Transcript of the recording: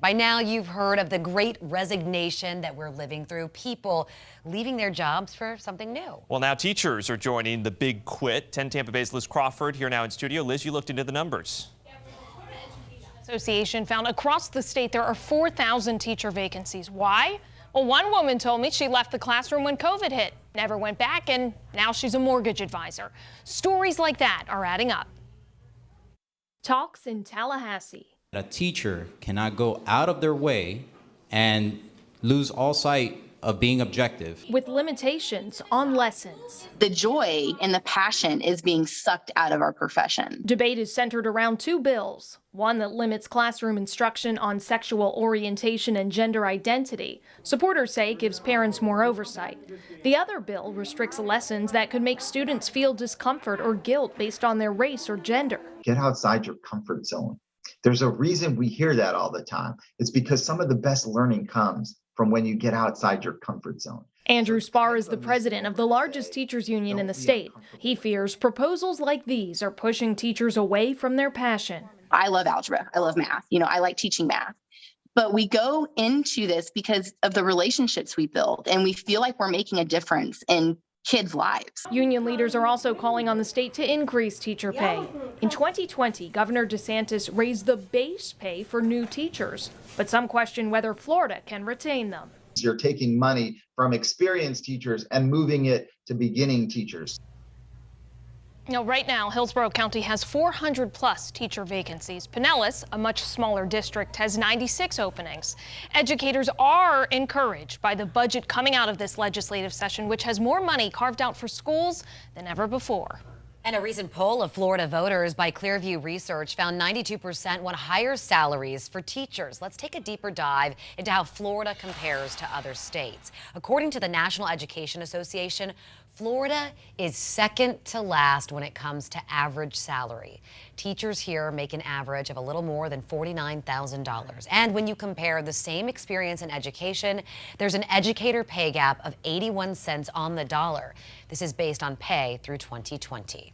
By now, you've heard of the Great Resignation that we're living through, people leaving their jobs for something new. Well, now teachers are joining the big quit. 10 Tampa Bay's Liz Crawford here now in studio. Liz, you looked into the numbers. Association found across the state there are 4,000 teacher vacancies. Why? Well, one woman told me she left the classroom when COVID hit, never went back, and now she's a mortgage advisor. Stories like that are adding up. Talks in Tallahassee. A teacher cannot go out of their way and lose all sight of being objective. With limitations on lessons. The joy and the passion is being sucked out of our profession. Debate is centered around two bills. One that limits classroom instruction on sexual orientation and gender identity. Supporters say gives parents more oversight. The other bill restricts lessons that could make students feel discomfort or guilt based on their race or gender. Get outside your comfort zone. There's a reason we hear that all the time. It's because some of the best learning comes from when you get outside your comfort zone. Andrew Spar is the president of the largest teachers union in the state. He fears proposals like these are pushing teachers away from their passion. I love algebra. I love math. I like teaching math. But we go into this because of the relationships we build, and we feel like we're making a difference in kids' lives. Union leaders are also calling on the state to increase teacher pay. In 2020, Governor DeSantis raised the base pay for new teachers, but some question whether Florida can retain them. You're taking money from experienced teachers and moving it to beginning teachers. Right now, Hillsborough County has 400+ teacher vacancies. Pinellas, a much smaller district, has 96 openings. Educators are encouraged by the budget coming out of this legislative session, which has more money carved out for schools than ever before. And a recent poll of Florida voters by Clearview Research found 92% want higher salaries for teachers. Let's take a deeper dive into how Florida compares to other states. According to the National Education Association, Florida is second to last when it comes to average salary. Teachers here make an average of a little more than $49,000. And when you compare the same experience in education, there's an educator pay gap of 81 cents on the dollar. This is based on pay through 2020.